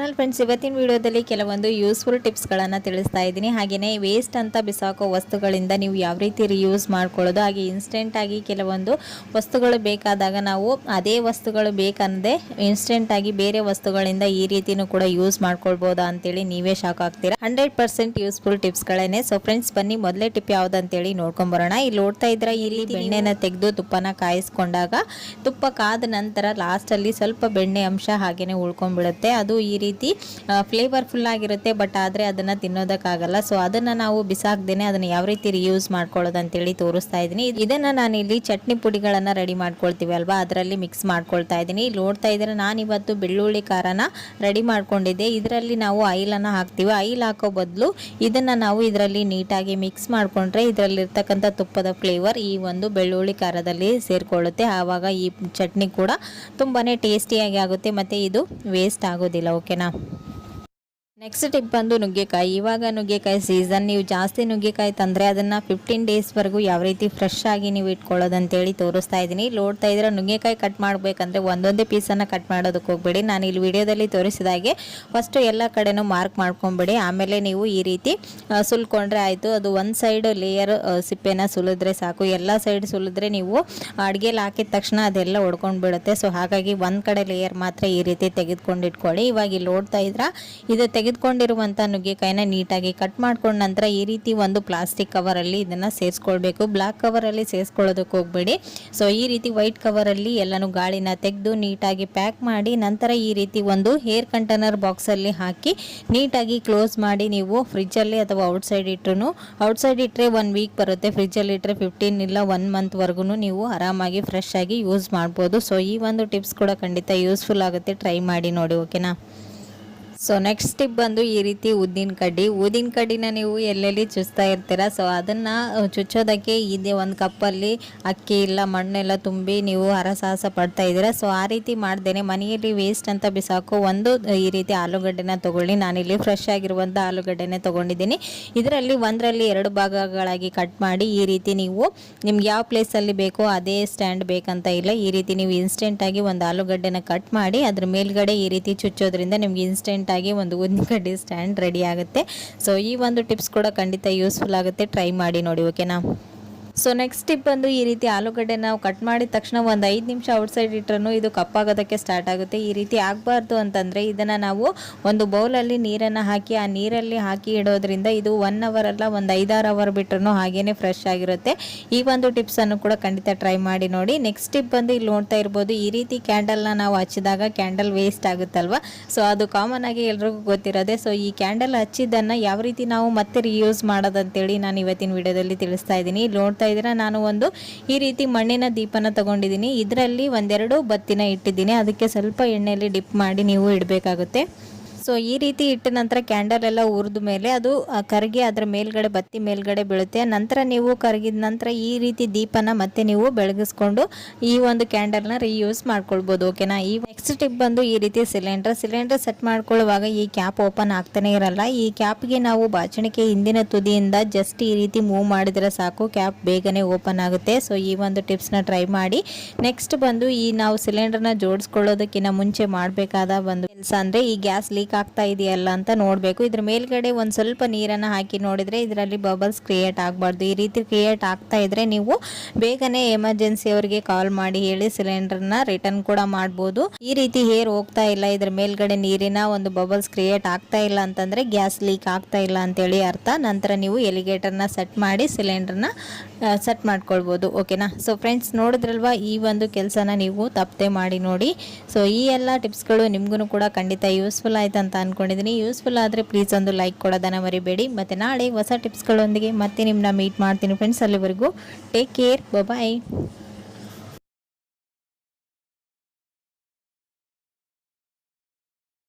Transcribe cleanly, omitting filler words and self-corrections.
Channel friends, ಇವತ್ತಿನ ವಿಡಿಯೋದಲ್ಲಿ ಕೆಲವೊಂದು ಯೂಸ್ಫುಲ್ ಟಿಪ್ಸ್ಗಳನ್ನು ತಿಳಿಸ್ತಾ ಇದ್ದೀನಿ. ಹಾಗೆಯೇ ವೇಸ್ಟ್ ಅಂತ ಬಿಸಾಕೋ ವಸ್ತುಗಳಿಂದ ನೀವು ಯಾವ ರೀತಿ ರಿಯೂಸ್ ಮಾಡ್ಕೊಳ್ಳೋದು, ಹಾಗೆ ಇನ್ಸ್ಟೆಂಟಾಗಿ ಕೆಲವೊಂದು ವಸ್ತುಗಳು ಬೇಕಾದಾಗ ನಾವು ಅದೇ ವಸ್ತುಗಳು ಬೇಕಂದೆ ಇನ್ಸ್ಟೆಂಟಾಗಿ ಬೇರೆ ವಸ್ತುಗಳಿಂದ ಈ ರೀತಿನೂ ಕೂಡ ಯೂಸ್ ಮಾಡ್ಕೊಳ್ಬೋದಾ ಅಂತೇಳಿ ನೀವೇ ಶಾಕ್ ಆಗ್ತೀರಾ. 100% ಯೂಸ್ಫುಲ್ ಟಿಪ್ಸ್ಗಳೇನೆ. ಸೊ ಫ್ರೆಂಡ್ಸ್, ಬನ್ನಿ ಮೊದಲೇ ಟಿಪ್ ಯಾವುದಂತೇಳಿ ನೋಡ್ಕೊಂಬರೋಣ. ಇಲ್ಲಿ ನೋಡ್ತಾ ಇದ್ರೆ ಇಲ್ಲಿ ಬೆಣ್ಣೆನ ತೆಗೆದು ತುಪ್ಪನ ಕಾಯಿಸ್ಕೊಂಡಾಗ ತುಪ್ಪ ಕಾದ ನಂತರ ಲಾಸ್ಟಲ್ಲಿ ಸ್ವಲ್ಪ ಬೆಣ್ಣೆ ಅಂಶ ಹಾಗೇನೆ ಉಳ್ಕೊಂಡ್ಬಿಡುತ್ತೆ. ಅದು ಈ ರೀತಿ ಫ್ಲೇವರ್ಫುಲ್ ಆಗಿರುತ್ತೆ, ಬಟ್ ಆದರೆ ಅದನ್ನು ತಿನ್ನೋದಕ್ಕಾಗಲ್ಲ. ಸೊ ಅದನ್ನು ನಾವು ಬಿಸಾಕ್ದೇನೆ ಅದನ್ನು ಯಾವ ರೀತಿ ರಿಯೂಸ್ ಮಾಡ್ಕೊಳ್ಳೋದು ಅಂತೇಳಿ ತೋರಿಸ್ತಾ ಇದ್ದೀನಿ. ಇದನ್ನು ನಾನಿಲ್ಲಿ ಚಟ್ನಿ ಪುಡಿಗಳನ್ನು ರೆಡಿ ಮಾಡ್ಕೊಳ್ತೀವಿ ಅಲ್ವಾ, ಅದರಲ್ಲಿ ಮಿಕ್ಸ್ ಮಾಡ್ಕೊಳ್ತಾ ಇದ್ದೀನಿ. ಇಲ್ಲಿ ನೋಡ್ತಾ ಇದ್ರೆ ನಾನಿವತ್ತು ಬೆಳ್ಳುಳ್ಳಿ ಖಾರನ ರೆಡಿ ಮಾಡ್ಕೊಂಡಿದ್ದೆ. ಇದರಲ್ಲಿ ನಾವು ಆಯಿಲನ್ನು ಹಾಕ್ತೀವಿ. ಆಯಿಲ್ ಹಾಕೋ ಬದಲು ಇದನ್ನು ನಾವು ಇದರಲ್ಲಿ ನೀಟಾಗಿ ಮಿಕ್ಸ್ ಮಾಡಿಕೊಂಡ್ರೆ ಇದರಲ್ಲಿರ್ತಕ್ಕಂಥ ತುಪ್ಪದ ಫ್ಲೇವರ್ ಈ ಒಂದು ಬೆಳ್ಳುಳ್ಳಿ ಖಾರದಲ್ಲಿ ಸೇರಿಕೊಳ್ಳುತ್ತೆ. ಆವಾಗ ಈ ಚಟ್ನಿ ಕೂಡ ತುಂಬಾ ಟೇಸ್ಟಿಯಾಗಿ ಆಗುತ್ತೆ ಮತ್ತು ಇದು ವೇಸ್ಟ್ ಆಗೋದಿಲ್ಲ. ಓಕೆನಾ. ನೆಕ್ಸ್ಟ್ ಟಿಪ್ ಬಂದು ನುಗ್ಗೆಕಾಯಿ. ಇವಾಗ ನುಗ್ಗೆಕಾಯಿ ಸೀಸನ್. ನೀವು ಜಾಸ್ತಿ ನುಗ್ಗೆಕಾಯಿ ತಂದರೆ ಅದನ್ನು 15 ಡೇಸ್ವರೆಗೂ ಯಾವ ರೀತಿ ಫ್ರೆಶ್ ಆಗಿ ನೀವು ಇಟ್ಕೊಳ್ಳೋದಂತೇಳಿ ತೋರಿಸ್ತಾ ಇದ್ದೀನಿ. ನೋಡ್ತಾ ಇದ್ರೆ ನುಗ್ಗೆಕಾಯಿ ಕಟ್ ಮಾಡಬೇಕಂದ್ರೆ ಒಂದೊಂದೇ ಪೀಸನ್ನು ಕಟ್ ಮಾಡೋದಕ್ಕೆ ಹೋಗ್ಬೇಡಿ. ನಾನು ಇಲ್ಲಿ ವಿಡಿಯೋದಲ್ಲಿ ತೋರಿಸಿದಾಗೆ ಫಸ್ಟು ಎಲ್ಲ ಕಡೆನೂ ಮಾರ್ಕ್ ಮಾಡ್ಕೊಂಬಿಡಿ. ಆಮೇಲೆ ನೀವು ಈ ರೀತಿ ಸುಲ್ಕೊಂಡ್ರೆ ಆಯಿತು. ಅದು ಒಂದು ಸೈಡ್ ಲೇಯರ್ ಸಿಪ್ಪೆನ ಸುಲಿದ್ರೆ ಸಾಕು. ಎಲ್ಲ ಸೈಡ್ ಸುಲಿದ್ರೆ ನೀವು ಅಡುಗೆಲಿ ಹಾಕಿದ ತಕ್ಷಣ ಅದೆಲ್ಲ ಒಡ್ಕೊಂಡು ಬಿಡುತ್ತೆ. ಸೊ ಹಾಗಾಗಿ ಒಂದು ಕಡೆ ಲೇಯರ್ ಮಾತ್ರ ಈ ರೀತಿ ತೆಗೆದುಕೊಂಡು ಇಟ್ಕೊಳ್ಳಿ. ಇವಾಗ ಇಲ್ಲಿ ನೋಡ್ತಾ ಇದ್ರೆ ಇದು ತೆಗೆದುಕೊಂಡಿರುವಂಥ ನುಗ್ಗೆಕಾಯಿನ ನೀಟಾಗಿ ಕಟ್ ಮಾಡ್ಕೊಂಡ ನಂತರ ಈ ರೀತಿ ಒಂದು ಪ್ಲಾಸ್ಟಿಕ್ ಕವರಲ್ಲಿ ಇದನ್ನು ಸೇರಿಸ್ಕೊಳ್ಬೇಕು. ಬ್ಲ್ಯಾಕ್ ಕವರಲ್ಲಿ ಸೇರಿಸ್ಕೊಳ್ಳೋದಕ್ಕೆ ಹೋಗಬೇಡಿ. ಸೊ ಈ ರೀತಿ ವೈಟ್ ಕವರಲ್ಲಿ ಎಲ್ಲನೂ ಗಾಳಿನ ತೆಗೆದು ನೀಟಾಗಿ ಪ್ಯಾಕ್ ಮಾಡಿ ನಂತರ ಈ ರೀತಿ ಒಂದು ಏರ್ ಕಂಟೈನರ್ ಬಾಕ್ಸಲ್ಲಿ ಹಾಕಿ ನೀಟಾಗಿ ಕ್ಲೋಸ್ ಮಾಡಿ ನೀವು ಫ್ರಿಜ್ಜಲ್ಲಿ ಅಥವಾ ಔಟ್ಸೈಡ್ ಇಟ್ಟರೆ 1 ವೀಕ್ ಬರುತ್ತೆ. ಫ್ರಿಜ್ಜಲ್ಲಿ ಇಟ್ಟರೆ 15 ಇಲ್ಲ 1 ಮಂತ್ವರೆಗೂ ನೀವು ಆರಾಮಾಗಿ ಫ್ರೆಶ್ ಆಗಿ ಯೂಸ್ ಮಾಡ್ಬೋದು. ಸೊ ಈ ಒಂದು ಟಿಪ್ಸ್ ಕೂಡ ಖಂಡಿತ ಯೂಸ್ಫುಲ್ ಆಗುತ್ತೆ. ಟ್ರೈ ಮಾಡಿ ನೋಡಿ. ಓಕೆನಾ. ಸೊ ನೆಕ್ಸ್ಟ್ ಟಿಪ್ ಬಂದು ಈ ರೀತಿ ಊದಿನ ಕಡ್ಡಿನ ನೀವು ಎಲ್ಲೆಲ್ಲಿ ಚುಚ್ತಾ ಇರ್ತೀರ. ಸೊ ಅದನ್ನು ಚುಚ್ಚೋದಕ್ಕೆ ಇದೇ ಒಂದು ಕಪ್ಪಲ್ಲಿ ಅಕ್ಕಿ ಇಲ್ಲ ಮಣ್ಣೆಲ್ಲ ತುಂಬಿ ನೀವು ಹರಸಾಹಸ ಪಡ್ತಾ ಇದ್ದೀರಾ. ಸೊ ಆ ರೀತಿ ಮಾಡ್ದೇನೆ ಮನೆಯಲ್ಲಿ ವೇಸ್ಟ್ ಅಂತ ಬಿಸಾಕೋ ಒಂದು ಈ ರೀತಿ ಆಲೂಗಡ್ಡೆನ ತೊಗೊಳ್ಳಿ. ನಾನಿಲ್ಲಿ ಫ್ರೆಶ್ ಆಗಿರುವಂಥ ಆಲೂಗಡ್ಡೆನೇ ತೊಗೊಂಡಿದ್ದೀನಿ. ಇದರಲ್ಲಿ ಒಂದರಲ್ಲಿ 2 ಭಾಗಗಳಾಗಿ ಕಟ್ ಮಾಡಿ ಈ ರೀತಿ ನೀವು ನಿಮ್ಗೆ ಯಾವ ಪ್ಲೇಸಲ್ಲಿ ಬೇಕೋ ಅದೇ ಸ್ಟ್ಯಾಂಡ್ ಬೇಕಂತ ಇಲ್ಲ. ಈ ರೀತಿ ನೀವು ಇನ್ಸ್ಟೆಂಟಾಗಿ ಒಂದು ಆಲೂಗಡ್ಡೆನ ಕಟ್ ಮಾಡಿ ಅದ್ರ ಮೇಲ್ಗಡೆ ಈ ರೀತಿ ಚುಚ್ಚೋದ್ರಿಂದ ನಿಮ್ಗೆ ಇನ್ಸ್ಟೆಂಟ್ ಆಗಿ ಒಂದು ಊದಿನ ಕಡ್ಡಿ ಸ್ಟ್ಯಾಂಡ್ ರೆಡಿ ಆಗುತ್ತೆ. ಸೊ ಈ ಒಂದು ಟಿಪ್ಸ್ ಕೂಡ ಖಂಡಿತ ಯೂಸ್ಫುಲ್ ಆಗುತ್ತೆ. ಟ್ರೈ ಮಾಡಿ ನೋಡಿ. ಓಕೆನಾ. ಸೊ ನೆಕ್ಸ್ಟ್ ಟಿಪ್ ಬಂದು ಈ ರೀತಿ ಆಲೂಗಡ್ಡೆ ನಾವು ಕಟ್ ಮಾಡಿದ ತಕ್ಷಣ ಒಂದು 5 ನಿಮಿಷ ಔಟ್ಸೈಡ್ ಇಟ್ಟರೂ ಇದು ಕಪ್ಪಾಗೋದಕ್ಕೆ ಸ್ಟಾರ್ಟ್ ಆಗುತ್ತೆ. ಈ ರೀತಿ ಆಗಬಾರ್ದು ಅಂತಂದರೆ ಇದನ್ನು ನಾವು ಒಂದು ಬೌಲಲ್ಲಿ ನೀರನ್ನು ಹಾಕಿ ಆ ನೀರಲ್ಲಿ ಹಾಕಿ ಇಡೋದ್ರಿಂದ ಇದು 1 ಅವರ್ ಅಲ್ಲ ಒಂದು 5-6 ಅವರ್ ಬಿಟ್ಟರೂ ಹಾಗೇ ಫ್ರೆಶ್ ಆಗಿರುತ್ತೆ. ಈ ಒಂದು ಟಿಪ್ಸನ್ನು ಕೂಡ ಖಂಡಿತ ಟ್ರೈ ಮಾಡಿ ನೋಡಿ. ನೆಕ್ಸ್ಟ್ ಟಿಪ್ ಬಂದು ಇಲ್ಲಿ ನೋಡ್ತಾ ಇರ್ಬೋದು ಈ ರೀತಿ ಕ್ಯಾಂಡಲ್ನ ನಾವು ಹಚ್ಚಿದಾಗ ಕ್ಯಾಂಡಲ್ ವೇಸ್ಟ್ ಆಗುತ್ತಲ್ವ. ಸೊ ಅದು ಕಾಮನ್ ಆಗಿ ಎಲ್ರಿಗೂ ಗೊತ್ತಿರೋದೆ. ಸೊ ಈ ಕ್ಯಾಂಡಲ್ ಹಚ್ಚಿದ್ದನ್ನು ಯಾವ ರೀತಿ ನಾವು ಮತ್ತೆ ರಿಯೂಸ್ ಮಾಡೋದಂತೇಳಿ ನಾನು ಇವತ್ತಿನ ವಿಡಿಯೋದಲ್ಲಿ ತಿಳಿಸ್ತಾ ಇದ್ದೀನಿ. ಇಲ್ಲಿ ನೋಡ್ತಾ ಇದ್ರೆ ನಾನು ಒಂದು ಈ ರೀತಿ ಮಣ್ಣಿನ ದೀಪನ ತಗೊಂಡಿದ್ದೀನಿ. ಇದರಲ್ಲಿ 1-2 ಬತ್ತಿನ ಇಟ್ಟಿದ್ದೀನಿ. ಅದಕ್ಕೆ ಸ್ವಲ್ಪ ಎಣ್ಣೆಯಲ್ಲಿ ಡಿಪ್ ಮಾಡಿ ನೀವು ಇಡಬೇಕಾಗುತ್ತೆ. ಸೊ ಈ ರೀತಿ ಇಟ್ಟ ನಂತರ ಕ್ಯಾಂಡಲ್ ಎಲ್ಲ ಉರಿದ ಮೇಲೆ ಅದು ಕರಗಿ ಅದರ ಮೇಲ್ಗಡೆ ಬತ್ತಿ ಮೇಲ್ಗಡೆ ಬೀಳುತ್ತೆ. ನಂತರ ನೀವು ಕರಗಿದ ನಂತರ ಈ ರೀತಿ ದೀಪನ ಮತ್ತೆ ನೀವು ಬೆಳಗಿಸ್ಕೊಂಡು ಈ ಒಂದು ಕ್ಯಾಂಡಲ್ನ ರಿಯೂಸ್ ಮಾಡ್ಕೊಳ್ಬೋದು. ಓಕೆನಾ. ಈ ನೆಕ್ಸ್ಟ್ ಟಿಪ್ ಬಂದು ಈ ರೀತಿ ಸಿಲಿಂಡರ್ ಸೆಟ್ ಮಾಡ್ಕೊಳ್ಳುವಾಗ ಈ ಕ್ಯಾಪ್ ಓಪನ್ ಆಗ್ತಾನೆ ಇರಲ್ಲ. ಈ ಕ್ಯಾಪ್ಗೆ ನಾವು ಬಾಚಣಿಕೆ ಹಿಂದಿನ ತುದಿಯಿಂದ ಜಸ್ಟ್ ಈ ರೀತಿ ಮೂವ್ ಮಾಡಿದ್ರೆ ಸಾಕು, ಕ್ಯಾಪ್ ಬೇಗನೆ ಓಪನ್ ಆಗುತ್ತೆ. ಸೊ ಈ ಒಂದು ಟಿಪ್ಸ್ನ ಟ್ರೈ ಮಾಡಿ. ನೆಕ್ಸ್ಟ್ ಬಂದು ಈ ನಾವು ಸಿಲಿಂಡರ್ನ ಜೋಡಿಸ್ಕೊಳ್ಳೋದಕ್ಕಿಂತ ಮುಂಚೆ ಮಾಡಬೇಕಾದ ಒಂದು ಕೆಲಸ ಅಂದರೆ ಈ ಗ್ಯಾಸ್ ಲೀಕ್ ಆಗ್ತಾ ಇದೆಯಲ್ಲ ಅಂತ ನೋಡಬೇಕು. ಇದ್ರ ಮೇಲ್ಗಡೆ ಒಂದು ಸ್ವಲ್ಪ ನೀರನ್ನು ಹಾಕಿ ನೋಡಿದರೆ ಇದರಲ್ಲಿ ಬಬಲ್ಸ್ ಕ್ರಿಯೇಟ್ ಆಗಬಾರ್ದು. ಈ ರೀತಿ ಕ್ರಿಯೇಟ್ ಆಗ್ತಾ ಇದ್ರೆ ನೀವು ಬೇಗನೆ ಎಮರ್ಜೆನ್ಸಿ ಅವರಿಗೆ ಕಾಲ್ ಮಾಡಿ ಹೇಳಿ ಸಿಲಿಂಡರ್ನ ರಿಟರ್ನ್ ಕೂಡ ಮಾಡ್ಬೋದು. ಈ ರೀತಿ ಏರ್ ಹೋಗ್ತಾ ಇಲ್ಲ, ಇದ್ರ ಮೇಲ್ಗಡೆ ನೀರಿನ ಒಂದು ಬಬಲ್ಸ್ ಕ್ರಿಯೇಟ್ ಆಗ್ತಾ ಇಲ್ಲ ಅಂತಂದರೆ ಗ್ಯಾಸ್ ಲೀಕ್ ಆಗ್ತಾ ಇಲ್ಲ ಅಂತೇಳಿ ಅರ್ಥ. ನಂತರ ನೀವು ಎಲಿಗೇಟರ್ನ ಸೆಟ್ ಮಾಡಿ ಸಿಲಿಂಡರ್ನ ಸೆಟ್ ಮಾಡ್ಕೊಳ್ಬೋದು. ಓಕೆನಾ. ಸೊ ಫ್ರೆಂಡ್ಸ್, ನೋಡಿದ್ರಲ್ವಾ ಈ ಒಂದು ಕೆಲಸನ ನೀವು ತಪ್ಪದೆ ಮಾಡಿ ನೋಡಿ. ಸೊ ಈ ಎಲ್ಲ ಟಿಪ್ಸ್ಗಳು ನಿಮಗೂ ಕೂಡ ಖಂಡಿತ ಯೂಸ್ಫುಲ್ ಆಯ್ತು ಅಂತ ಅಂದ್ಕೊಂಡಿದ್ದೀನಿ. ಯೂಸ್ಫುಲ್ ಆದರೆ ಪ್ಲೀಸ್ ಒಂದು ಲೈಕ್ ಕೊಡೋದನ್ನು ಮರಿಬೇಡಿ. ಮತ್ತು ನಾಳೆ ಹೊಸ ಟಿಪ್ಸ್ಗಳೊಂದಿಗೆ ಮತ್ತೆ ನಿಮ್ಮನ್ನ ಮೀಟ್ ಮಾಡ್ತೀನಿ ಫ್ರೆಂಡ್ಸ್. ಅಲ್ಲಿವರೆಗೂ ಟೇಕ್ ಕೇರ್. ಬಾಯ್.